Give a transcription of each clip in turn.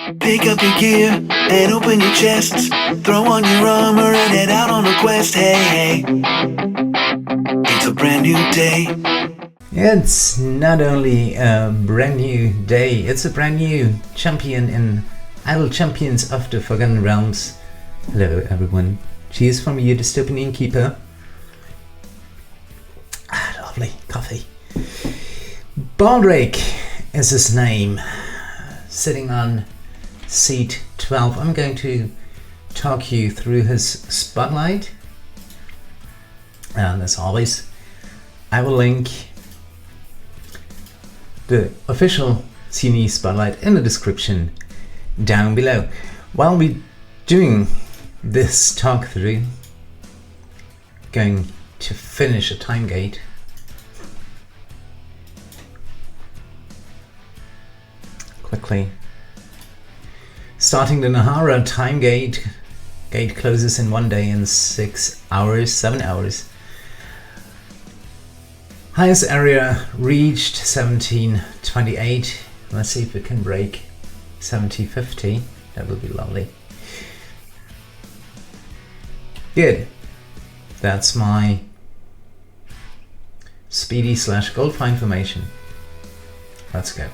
Pick up your gear and open your chests. Throw on your armor and head out on a quest. Hey, hey, it's a brand new day. It's not only a brand new day, it's a brand new champion in Idle Champions of the Forgotten Realms. Hello everyone, cheers from you, Dystopian Innkeeper. Lovely coffee. Baldric is his name, sitting on seat 12. I'm going to talk you through his spotlight, and as always I will link the official CNE spotlight in the description down below. While we're doing this talk through, going to finish a time gate. Quickly. Starting the Nahara time gate. Gate closes in 1 day and 6 hours, 7 hours. Highest area reached 1728. Let's see if we can break 1750. That would be lovely. Good. That's my speedy / gold find formation. Let's go.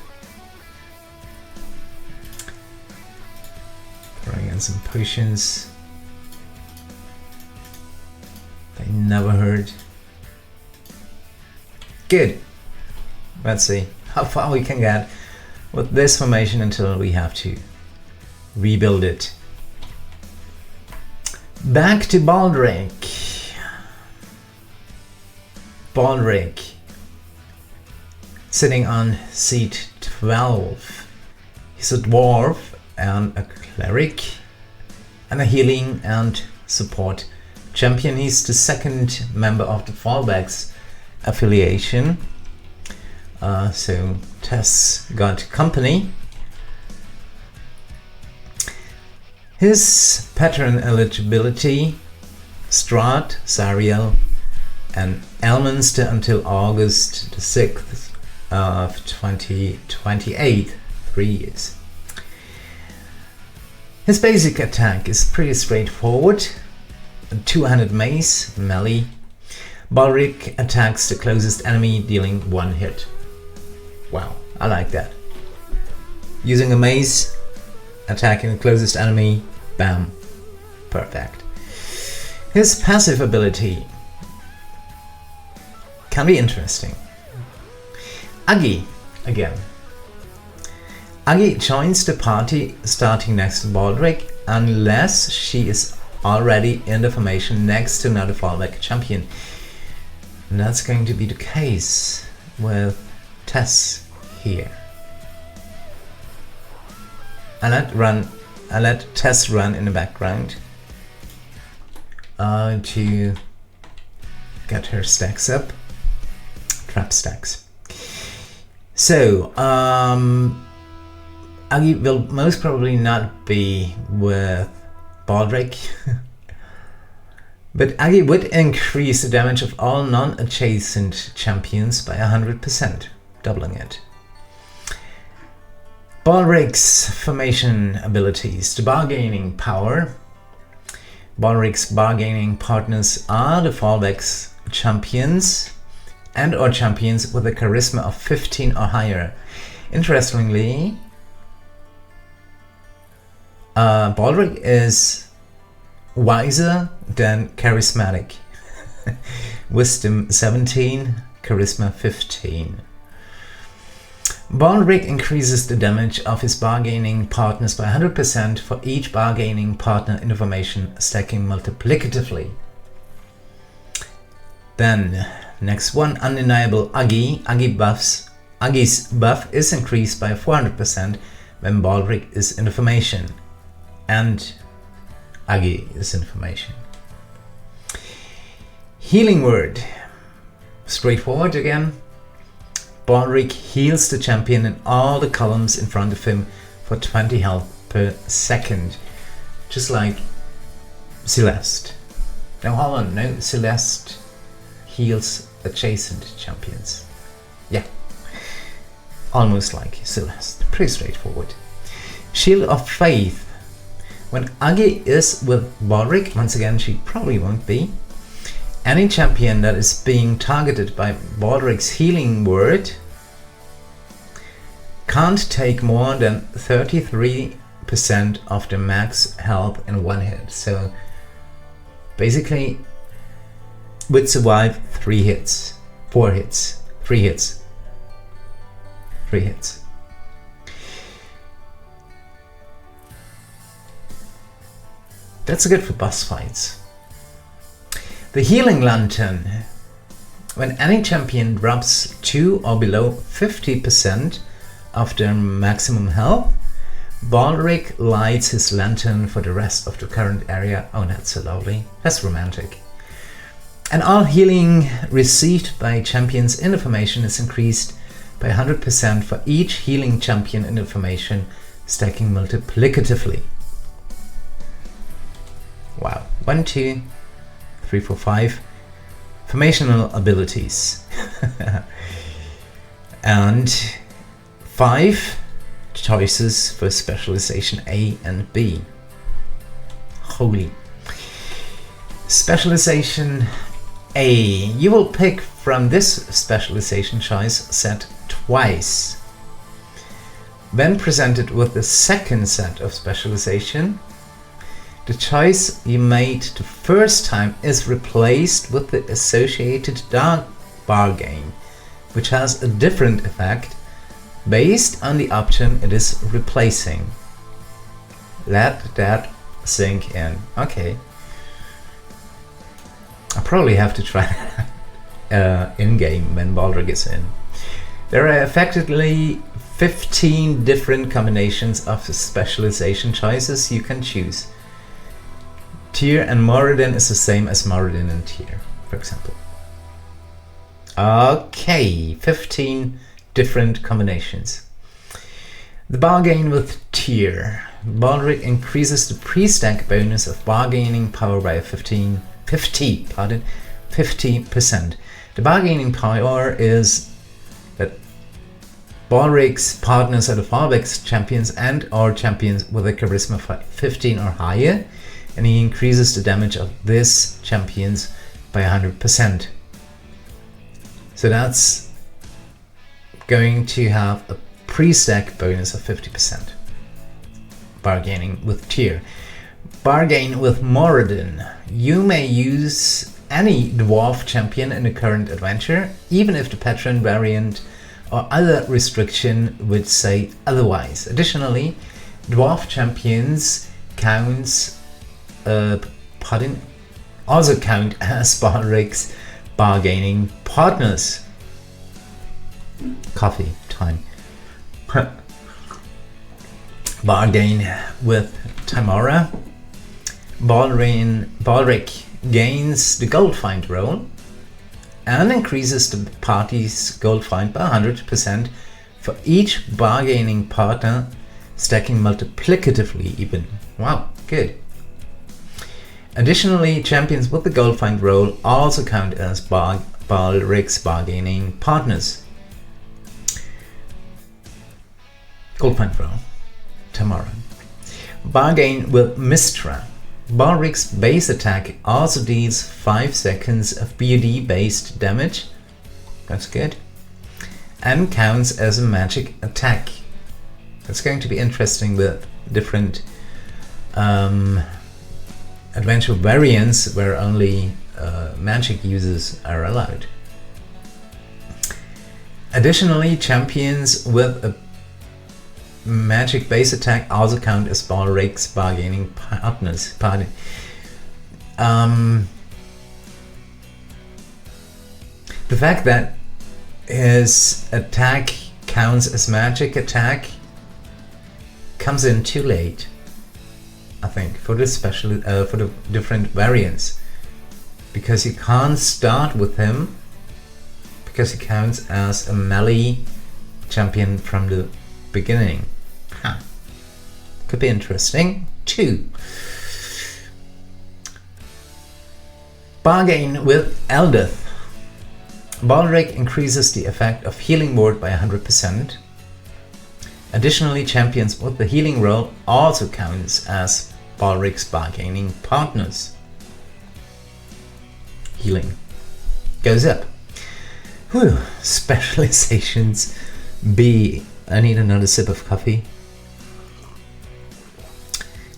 Throwing in some potions. They never hurt. Good. Let's see how far we can get with this formation until we have to rebuild it. Back to Baldric. Baldric, sitting on seat 12. He's a dwarf and a cleric and a healing and support champion. He's the second member of the Fallbacks affiliation. So Tess got company. His Patron eligibility, Strahd, Zariel and Elminster until August the 6th of 2028, 3 years. His basic attack is pretty straightforward. 200 Mace, melee. Baldric attacks the closest enemy, dealing 1 hit. Wow, I like that. Using a Mace, attacking the closest enemy, bam, perfect. His passive ability can be interesting. Uggie, again. Uggie joins the party starting next to Baldric unless she is already in the formation next to another Fallback champion. And that's going to be the case with Tess here. I let Tess run in the background to get her stacks up, trap stacks. So Uggie will most probably not be with Baldric, but Uggie would increase the damage of all non-adjacent champions by 100%, doubling it. Baldric's formation abilities. The bargaining power. Baldric's bargaining partners are the Fallbacks champions and or champions with a charisma of 15 or higher. Interestingly, Baldric is wiser than charismatic. Wisdom 17, charisma 15. Baldric increases the damage of his bargaining partners by 100% for each bargaining partner in the formation, stacking multiplicatively. Then, next one, undeniable Uggie. Uggie's buff is increased by 400% when Baldric is in the formation. And Uggie is in formation. Healing word. Straightforward again. Baldric heals the champion in all the columns in front of him for 20 health per second. Just like Celeste. Now hold on, no, Celeste heals adjacent champions. Yeah, almost like Celeste, pretty straightforward. Shield of Faith. When Uggie is with Baldrick, once again she probably won't be, any champion that is being targeted by Baldrick's healing word can't take more than 33% of the max health in one hit. So basically would survive 3 hits, 4 hits, 3 hits, 3 hits. That's good for boss fights. The Healing Lantern. When any champion drops to or below 50% of their maximum health, Baldrick lights his lantern for the rest of the current area. Oh, that's so lovely. That's romantic. And all healing received by champions in the formation is increased by 100% for each healing champion in the formation, stacking multiplicatively. Wow. 1, 2, 3, 4, 5 formational abilities. And 5 choices for specialization A and B. Holy. Specialization A. You will pick from this specialization choice set twice. When presented with the second set of specialization, the choice you made the first time is replaced with the associated dark bargain, which has a different effect based on the option it is replacing. Let that sink in. Okay. I'll probably have to try that in-game when Baldrick is in. There are effectively 15 different combinations of specialization choices you can choose. Tyr and Moradin is the same as Moradin and Tyr, for example. Okay, 15 different combinations. The bargain with Tyr. Baldrick increases the pre-stack bonus of bargaining power by 50%. The bargaining power is that Baldrick's partners are the Fallbacks champions and or champions with a charisma 15 or higher, and he increases the damage of this champions by 100%. So that's going to have a pre-stack bonus of 50%. Bargaining with Tyr. Bargain with Moradin. You may use any dwarf champion in the current adventure, even if the Patron variant or other restriction would say otherwise. Additionally, dwarf champions also count as Baldrick's bargaining partners. Coffee time. Bargain with Tymora. Baldrick gains the gold find roll and increases the party's gold find by 100% for each bargaining partner, stacking multiplicatively even. Wow, good. Additionally, champions with the gold find roll also count as Baldrick's bargaining partners. Gold find roll. Tymora. Bargain with Mystra. Baldrick's base attack also deals 5 seconds of BUD based damage. That's good. And counts as a magic attack. That's going to be interesting with different adventure variants where only magic users are allowed. Additionally, champions with a magic base attack also count as Baldrick's bargaining partners. The fact that his attack counts as magic attack comes in too late, I think, for the for the different variants, because you can't start with him because he counts as a melee champion from the beginning. Could be interesting too. Bargain with Eldath. Baldrick increases the effect of healing word by 100% Additionally, champions with the healing role also counts as Baldric's bargaining partners. Healing goes up. Whew. Specializations B. I need another sip of coffee.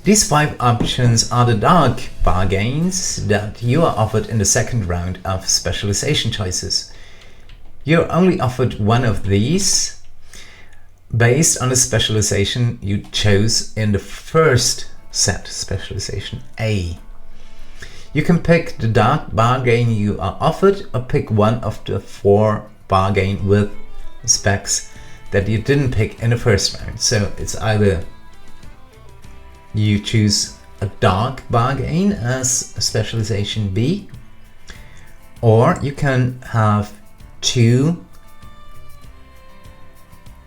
These 5 options are the dark bargains that you are offered in the second round of specialization choices. You're only offered one of these based on the specialization you chose in the first set, Specialization A. You can pick the dark bargain you are offered or pick one of the 4 bargain with specs that you didn't pick in the first round. So it's either you choose a dark bargain as Specialization B, or you can have 2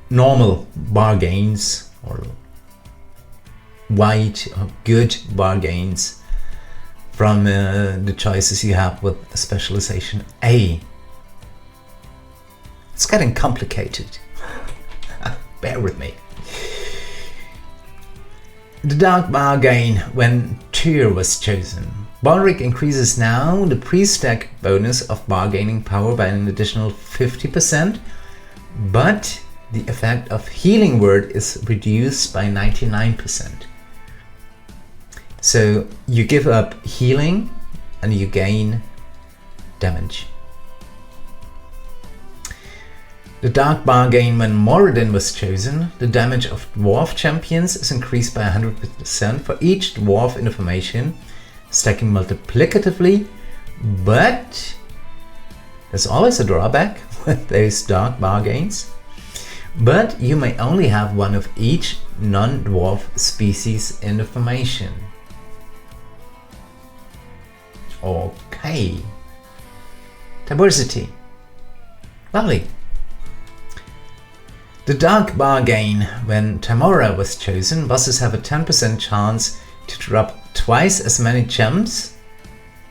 normal bargains or white or good bargains from the choices you have with Specialization A. It's getting complicated. Bear with me. The dark bargain when Tyr was chosen. Baldric increases now the pre-stack bonus of bargaining power by an additional 50%, but the effect of healing word is reduced by 99%. So you give up healing and you gain damage. The dark bargain when Moradin was chosen. The damage of dwarf champions is increased by 100% for each dwarf in the formation, stacking multiplicatively, but there's always a drawback with those dark bargains. But you may only have one of each non-dwarf species in the formation. Okay. Diversity. Lovely. The dark bargain when Tymora was chosen. Bosses have a 10% chance to drop twice as many gems.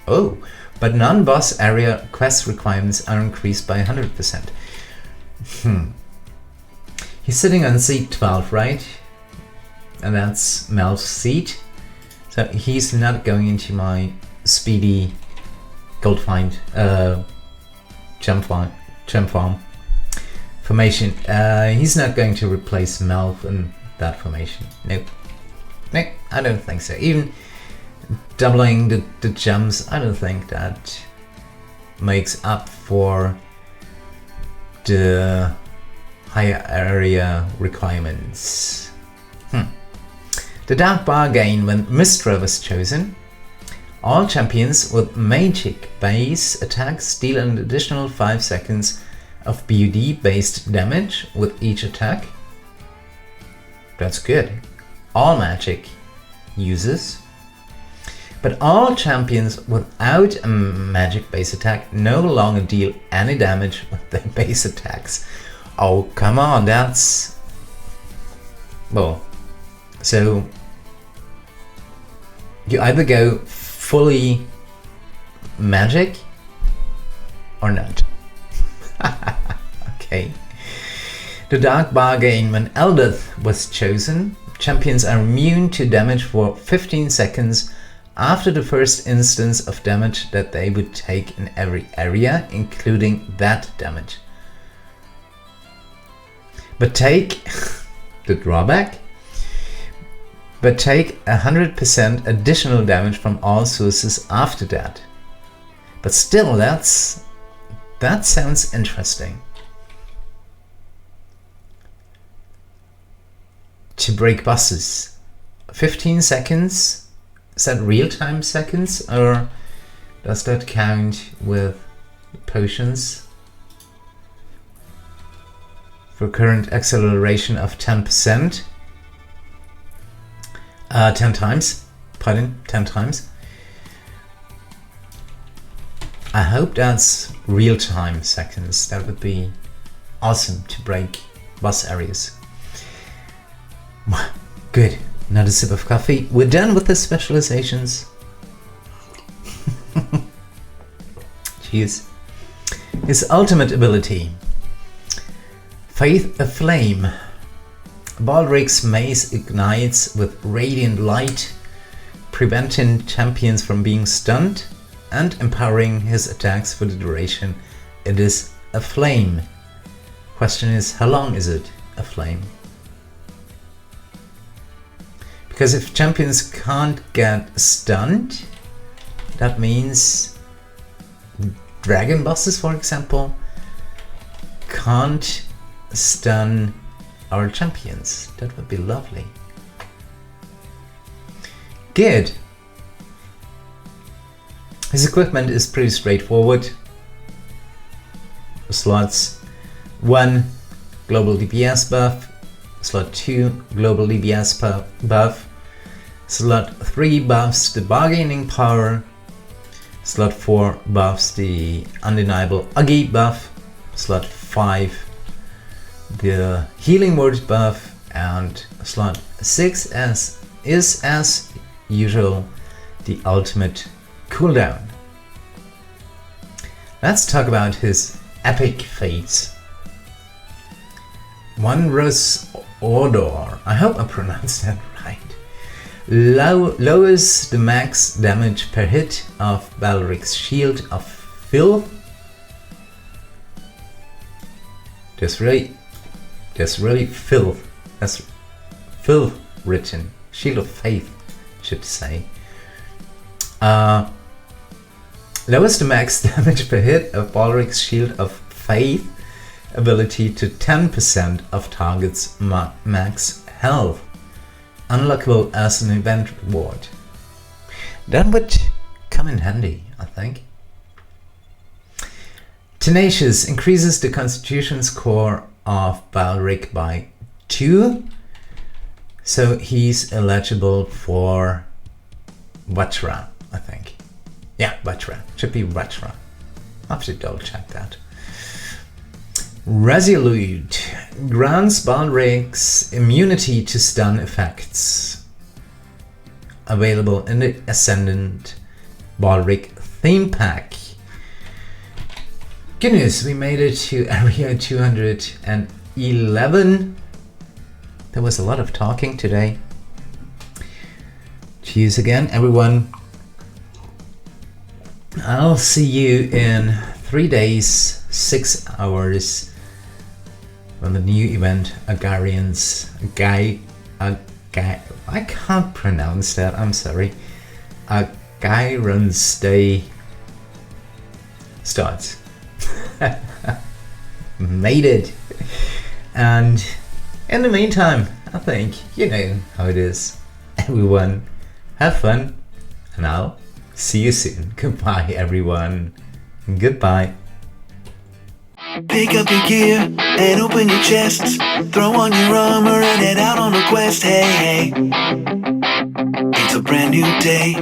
Oh, but non-boss area quest requirements are increased by 100%. He's sitting on seat 12, right? And that's Mel's seat. So he's not going into my speedy gold find gem farm formation. He's not going to replace Mel in that formation. Nope. Nope, I don't think so. Even doubling the gems, I don't think that makes up for the higher area requirements. The dark bargain when Mystra was chosen. All champions with magic base attacks deal an additional 5 seconds of BUD based damage with each attack. That's good. All magic uses. But all champions without a magic base attack no longer deal any damage with their base attacks. Oh, come on, that's... Well, so you either go fully magic or not. Okay. The dark bargain when Eldath was chosen. Champions are immune to damage for 15 seconds after the first instance of damage that they would take in every area, including that damage. But take the drawback. But take 100% additional damage from all sources after that. But still, that sounds interesting. To break bosses. 15 seconds. Is that real-time seconds, or does that count with potions? For current acceleration of 10%. 10 times. Pardon, 10 times. I hope that's real-time seconds. That would be awesome to break boss areas. Good. Another sip of coffee. We're done with the specializations. Cheers. His ultimate ability. Faith Aflame. Baldric's Mace ignites with radiant light, preventing champions from being stunned and empowering his attacks for the duration. It is Aflame. Question is, how long is it Aflame? Because if champions can't get stunned, that means dragon bosses, for example, can't stun our champions. That would be lovely. Good. His equipment is pretty straightforward. Slots 1 global DPS buff, slot 2 global DPS buff, slot 3 buffs the bargaining power, slot 4 buffs the undeniable Uggie buff, slot 5 the healing word buff, and slot 6 is as usual the ultimate cooldown. Let's talk about his epic feats. One Rus Ordor, I hope I pronounced that right, lowers the max damage per hit of Baldric's Shield of Filth. There's really filth. That's filth written. Shield of Faith, should say. Lowers the max damage per hit of Baldric's Shield of Faith ability to 10% of target's max health. Unlockable as an event reward. That would come in handy, I think. Tenacious increases the constitution score of Baldric by 2, so he's eligible for Vajra, I think. Yeah, Vajra. Should be Vajra. I have to double check that. Resolute grants Baldric's immunity to stun effects. Available in the Ascendant Baldric theme pack. Goodness, we made it to area 211. There was a lot of talking today. Cheers again, everyone. I'll see you in 3 days, 6 hours, when the new event Ahghairon's I can't pronounce that, I'm sorry. Ahghairon's Day starts. Made it. And in the meantime, I think you know how it is. Everyone, have fun, and I'll see you soon. Goodbye, everyone. Goodbye. Pick up your gear and open your chests. Throw on your armor and head out on a quest. Hey, hey. It's a brand new day.